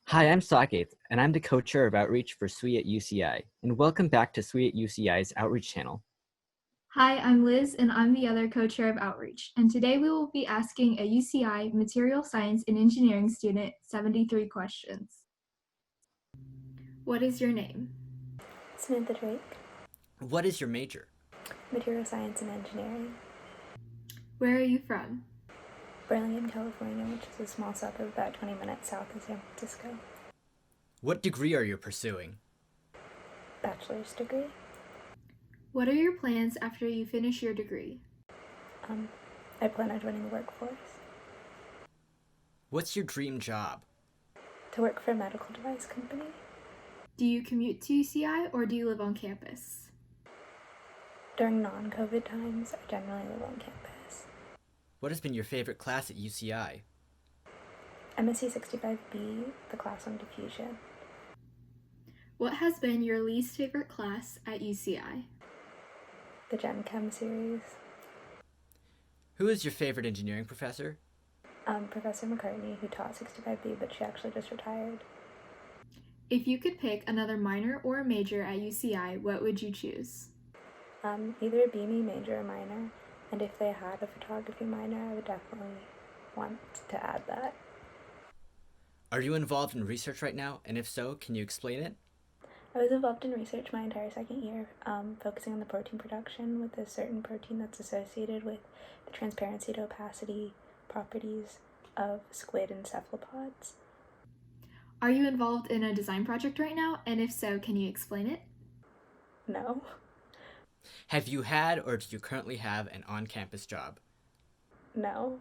Hi, I'm Saket, and I'm the co-chair of Outreach for SWE at UCI, and welcome back to SWE at UCI's Outreach channel. Hi, I'm Liz, and I'm the other co-chair of Outreach. And today we will be asking a UCI Material Science and Engineering student 73 questions. What is your name? Samantha Drake, What is your major? Material Science and Engineering, Where are you from? Burlingame, California, which is a small suburb about 20 minutes south of San Francisco. What degree are you pursuing? Bachelor's degree. What are your plans after you finish your degree? I plan on joining the workforce. What's your dream job? To work for a medical device company. Do you commute to UCI or do you live on campus? During non-COVID times, I generally live on campus. What has been your favorite class at UCI? MSc 65B, the class on diffusion. What has been your least favorite class at UCI? The Gen Chem series. Who is your favorite engineering professor? Professor McCartney, who taught 65B, but she actually just retired. If you could pick another minor or a major at UCI, what would you choose? Either a BME major or minor, and if they had a photography minor, I would definitely want to add that. Are you involved in research right now, and if so, can you explain it? I was involved in research my entire second year, focusing on the protein production with a certain protein that's associated with the transparency to opacity properties of squid and cephalopods. Are you involved in a design project right now? And if so, can you explain it? No. Have you had or do you currently have an on-campus job? No.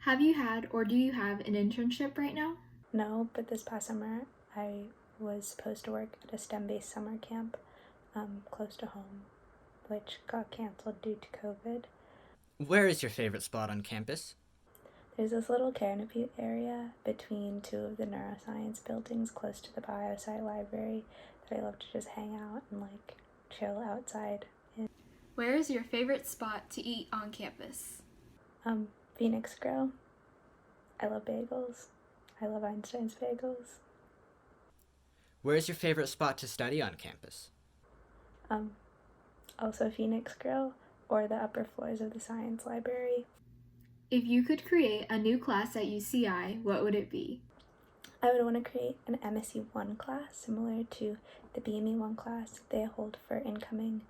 Have you had or do you have an internship right now? No, but this past summer I was supposed to work at a STEM-based summer camp close to home, which got canceled due to COVID. Where is your favorite spot on campus? There's this little canopy area between two of the neuroscience buildings close to the biosci library that I love to just hang out and chill outside in. Where is your favorite spot to eat on campus? Phoenix Grill. I love bagels. I love Einstein's bagels. Where is your favorite spot to study on campus? Also Phoenix Grill or the upper floors of the science library. If you could create a new class at UCI, what would it be? I would want to create an MSc 1 class similar to the BME 1 class they hold for incoming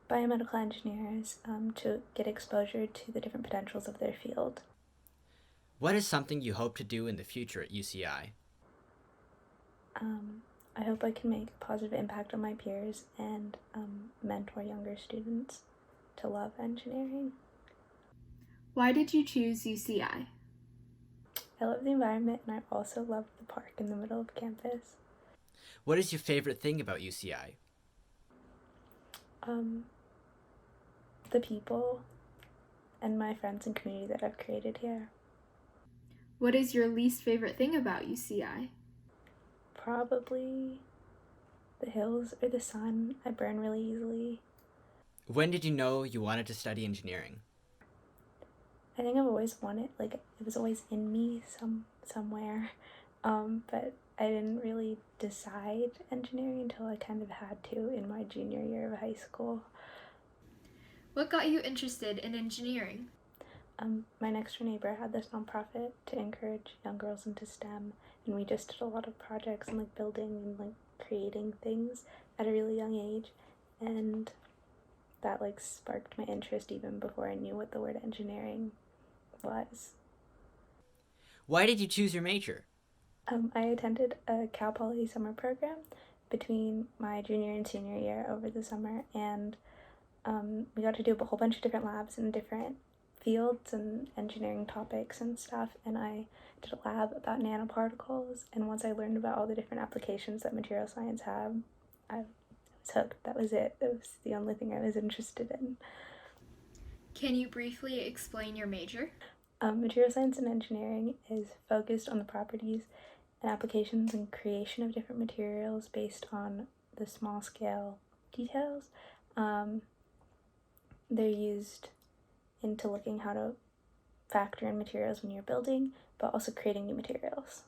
biomedical engineers to get exposure to the different potentials of their field. What is something you hope to do in the future at UCI? I hope I can make a positive impact on my peers and mentor younger students to love engineering. Why did you choose UCI? I love the environment and I also love the park in the middle of campus. What is your favorite thing about UCI? The people and my friends and community that I've created here. What is your least favorite thing about UCI? Probably the hills or the sun. I burn really easily. When did you know you wanted to study engineering? I think I've always wanted, it was always in me somewhere, but I didn't really decide engineering until I kind of had to in my junior year of high school. What got you interested in engineering? My next door neighbor had this nonprofit to encourage young girls into STEM, and we just did a lot of projects and building and creating things at a really young age, and that sparked my interest even before I knew what the word engineering was. Why did you choose your major? I attended a Cal Poly summer program between my junior and senior year over the summer, and we got to do a whole bunch of different labs in different fields and engineering topics and stuff, and I did a lab about nanoparticles, and once I learned about all the different applications that material science had, I was hooked. That was it. It was the only thing I was interested in. Can you briefly explain your major? Material science and engineering is focused on the properties and applications and creation of different materials based on the small scale details. They're used into looking how to factor in materials when you're building, but also creating new materials.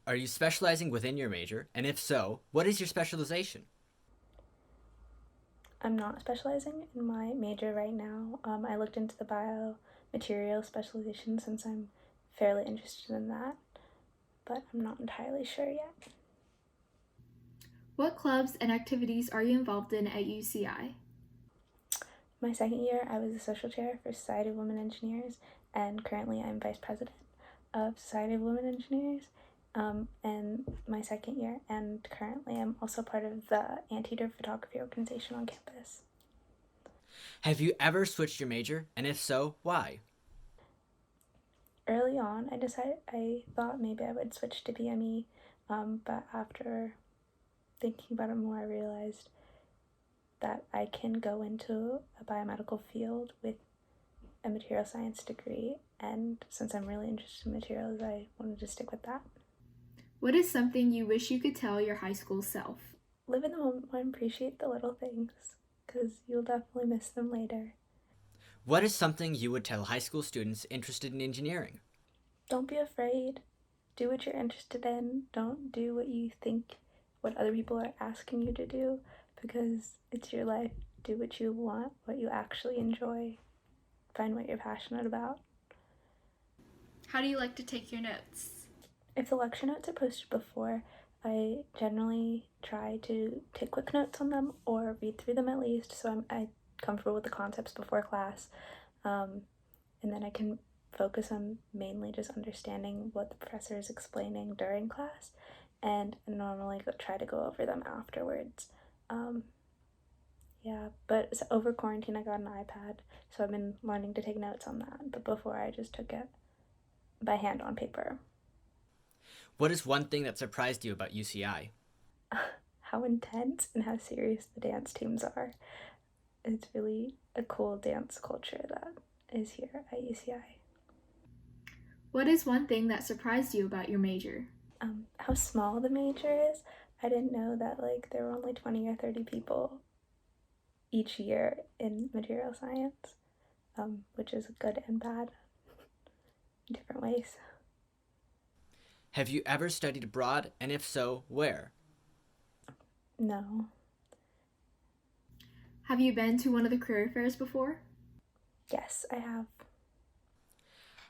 Are you specializing within your major? And if so, what is your specialization? I'm not specializing in my major right now. I looked into the biomaterial specialization since I'm fairly interested in that, but I'm not entirely sure yet. What clubs and activities are you involved in at UCI? My second year, I was the social chair for Society of Women Engineers, and currently I'm vice president of Society of Women Engineers. And my second year, and currently I'm also part of the anteater photography organization on campus. Have you ever switched your major? And if so, why? Early on, I thought maybe I would switch to BME, but after thinking about it more, I realized that I can go into a biomedical field with a material science degree, and since I'm really interested in materials, I wanted to stick with that. What is something you wish you could tell your high school self? Live in the moment and appreciate the little things, because you'll definitely miss them later. What is something you would tell high school students interested in engineering? Don't be afraid. Do what you're interested in. Don't do what you think what other people are asking you to do, because it's your life. Do what you want, what you actually enjoy. Find what you're passionate about. How do you like to take your notes? If the lecture notes are posted before, I generally try to take quick notes on them or read through them at least, so I'm comfortable with the concepts before class. And then I can focus on mainly just understanding what the professor is explaining during class, and normally try to go over them afterwards. Yeah, but over quarantine I got an iPad, so I've been learning to take notes on that, but before I just took it by hand on paper. What is one thing that surprised you about UCI? How intense and how serious the dance teams are. It's really a cool dance culture that is here at UCI. What is one thing that surprised you about your major? How small the major is. I didn't know that there were only 20 or 30 people each year in material science, which is good and bad in different ways. Have you ever studied abroad? And if so, where? No. Have you been to one of the career fairs before? Yes, I have.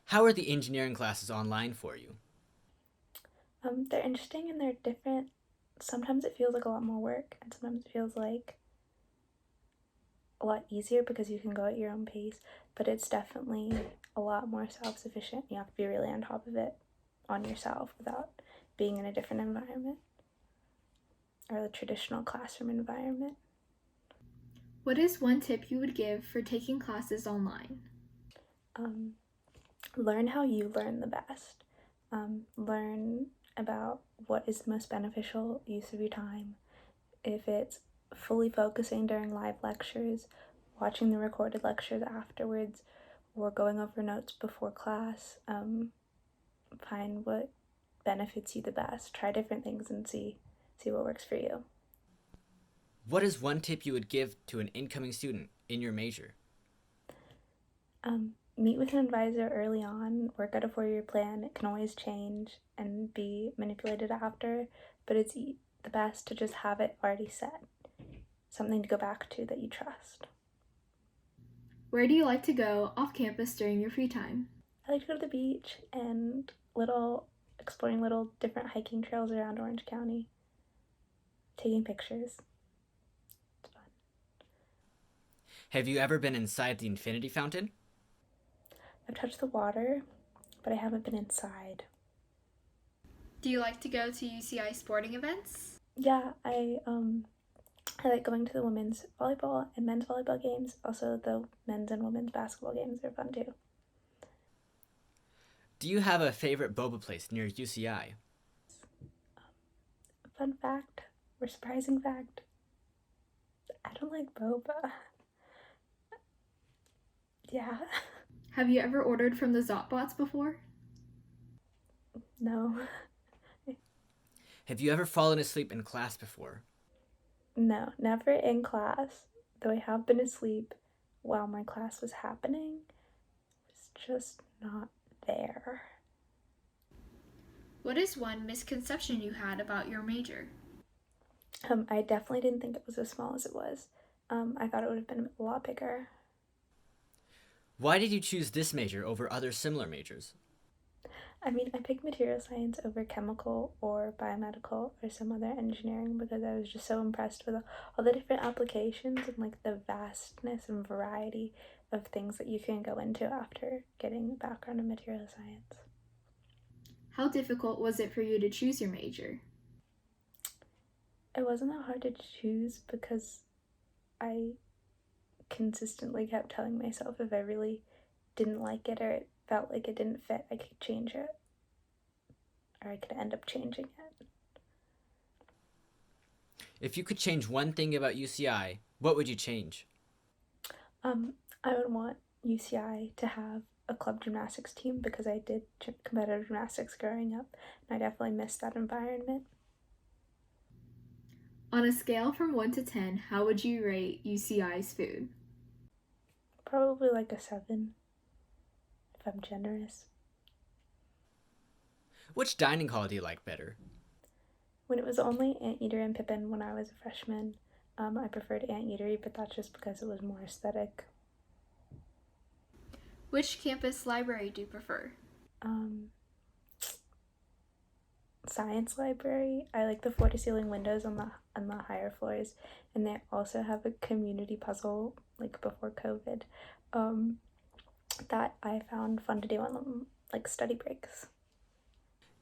How are the engineering classes online for you? They're interesting and they're different. Sometimes it feels like a lot more work, and sometimes it feels like a lot easier because you can go at your own pace, but it's definitely a lot more self-sufficient. You have to be really on top of it on yourself without being in a different environment or the traditional classroom environment. What is one tip you would give for taking classes online? Learn how you learn the best. Learn about what is the most beneficial use of your time. If it's fully focusing during live lectures, watching the recorded lectures afterwards, or going over notes before class, find what benefits you the best. Try different things and see what works for you. What is one tip you would give to an incoming student in your major? Meet with an advisor early on, work out a 4-year plan. It can always change and be manipulated after, but it's the best to just have it already set. Something to go back to that you trust. Where do you like to go off campus during your free time? I like to go to the beach and exploring little different hiking trails around Orange County. Taking pictures. It's fun. Have you ever been inside the infinity fountain? I've touched the water, but I haven't been inside. Do you like to go to UCI sporting events? Yeah, I like going to the women's volleyball and men's volleyball games. Also, the men's and women's basketball games are fun too. Do you have a favorite boba place near UCI? Fun fact, or surprising fact, I don't like boba. Yeah. Have you ever ordered from the Zotbots before? No. Have you ever fallen asleep in class before? No, never in class, though I have been asleep while my class was happening. It's just not there. What is one misconception you had about your major? I definitely didn't think it was as small as it was. I thought it would have been a lot bigger. Why did you choose this major over other similar majors? I mean, I picked material science over chemical or biomedical or some other engineering because I was just so impressed with all the different applications and like the vastness and variety of things that you can go into after getting a background in material science. How difficult was it for you to choose your major? It wasn't that hard to choose because I consistently kept telling myself if I really didn't like it or it felt like it didn't fit, I could change it. Or I could end up changing it. If you could change one thing about UCI, what would you change? I would want UCI to have a club gymnastics team because I did competitive gymnastics growing up and I definitely missed that environment. On a scale from 1 to 10, how would you rate UCI's food? Probably like a 7 if I'm generous. Which dining hall do you like better? When it was only Anteater and Pippin when I was a freshman, I preferred Anteatery, but that's just because it was more aesthetic. Which campus library do you prefer? Science library. I like the floor to ceiling windows on the higher floors, and they also have a community puzzle like before COVID that I found fun to do on like study breaks.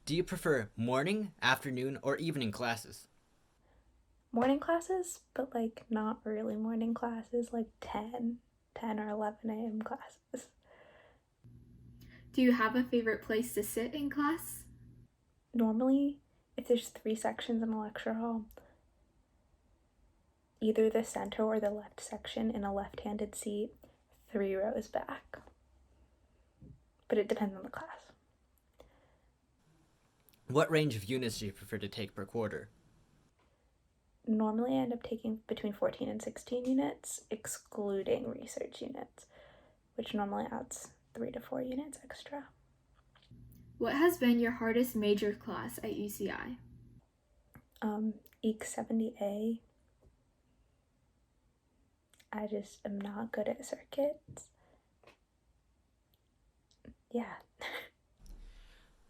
Do you prefer morning, afternoon, or evening classes? Morning classes, but like not really morning classes, like 10 or 11 a.m. classes. Do you have a favorite place to sit in class? Normally, if there's 3 sections in a lecture hall, either the center or the left section in a left-handed seat, 3 rows back. But it depends on the class. What range of units do you prefer to take per quarter? Normally I end up taking between 14 and 16 units, excluding research units, which normally adds 3 to 4 units extra. What has been your hardest major class at UCI? EEC 70A. I just am not good at circuits. Yeah.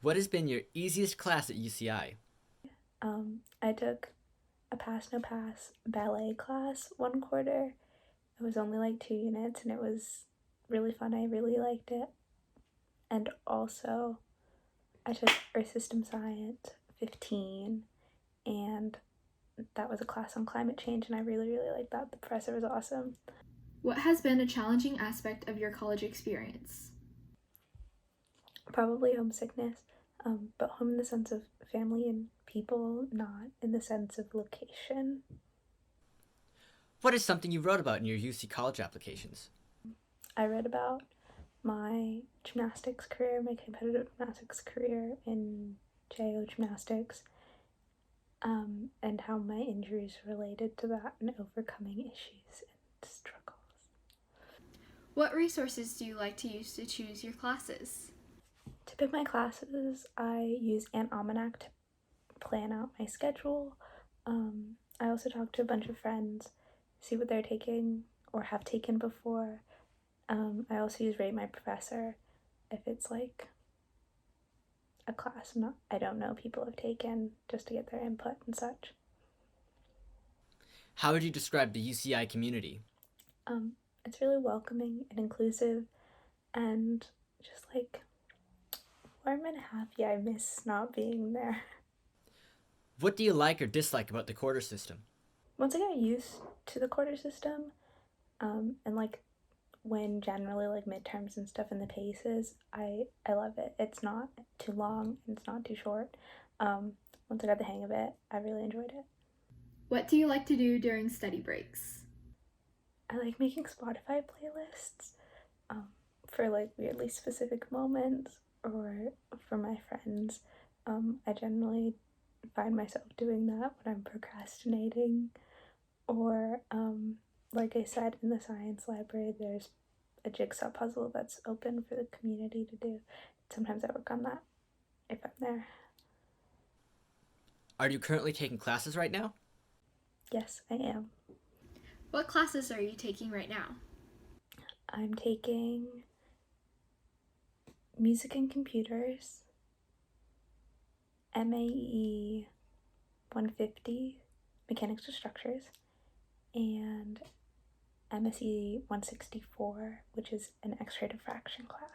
What has been your easiest class at UCI? I took a pass no pass ballet class 1 quarter. It was only like 2 units and it was really fun. I really liked it. And also I took Earth System Science 15 and that was a class on climate change and I really liked that. The professor was awesome. What has been a challenging aspect of your college experience? Probably homesickness, but home in the sense of family and people, not in the sense of location. What is something you wrote about in your UC college applications? I read about my gymnastics career, my competitive gymnastics career in JO gymnastics, and how my injuries related to that and overcoming issues and struggles. What resources do you like to use to choose your classes? To pick my classes, I use an almanac to plan out my schedule. I also talk to a bunch of friends, see what they're taking or have taken before. I also use Rate My Professor if it's like a class I don't know people have taken, just to get their input and such. How would you describe the UCI community? It's really welcoming and inclusive and just like warm and happy. I miss not being there. What do you like or dislike about the quarter system? Once I got used to the quarter system, and like when generally like midterms and stuff in the paces, I love it. It's not too long and it's not too short. Once I got the hang of it, I really enjoyed it. What do you like to do during study breaks? I like making Spotify playlists for like weirdly specific moments or for my friends. I generally find myself doing that when I'm procrastinating or like I said, in the science library there's a jigsaw puzzle that's open for the community to do. Sometimes I work on that if I'm there. Are you currently taking classes right now? Yes, I am. What classes are you taking right now? I'm taking Music and Computers, MAE 150, Mechanics of Structures, and MSE 164, which is an X-ray diffraction class.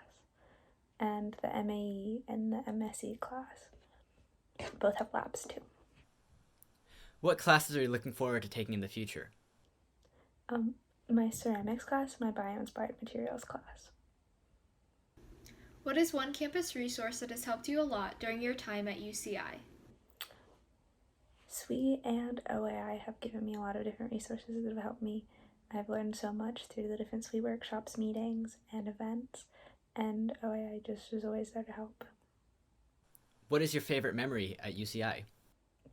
And the MAE and the MSE class both have labs too. What classes are you looking forward to taking in the future? My ceramics class, my bio-inspired materials class. What is one campus resource that has helped you a lot during your time at UCI? SWE and OAI have given me a lot of different resources that have helped me. I've learned so much through the different SWE workshops, meetings, and events, and OAI just was always there to help. What is your favorite memory at UCI?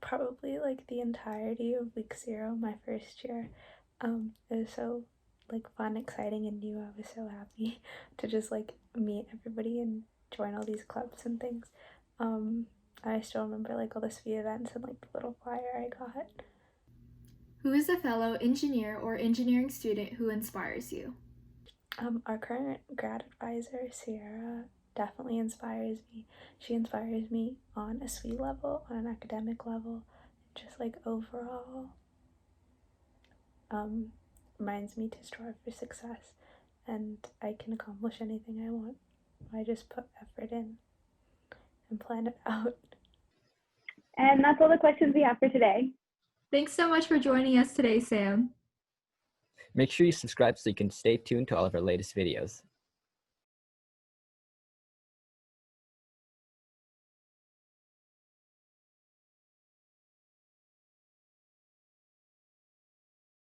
Probably like the entirety of week 0, my first year. It was so like fun, exciting, and new. I was so happy to just like meet everybody and join all these clubs and things. I still remember like all the SWE events and like the little flyer I got. Who is a fellow engineer or engineering student who inspires you? Our current grad advisor, Sierra, definitely inspires me. She inspires me on a SWE level, on an academic level, just like overall. Reminds me to strive for success, and I can accomplish anything I want. I just put effort in and plan it out. And that's all the questions we have for today. Thanks so much for joining us today, Sam. Make sure you subscribe so you can stay tuned to all of our latest videos.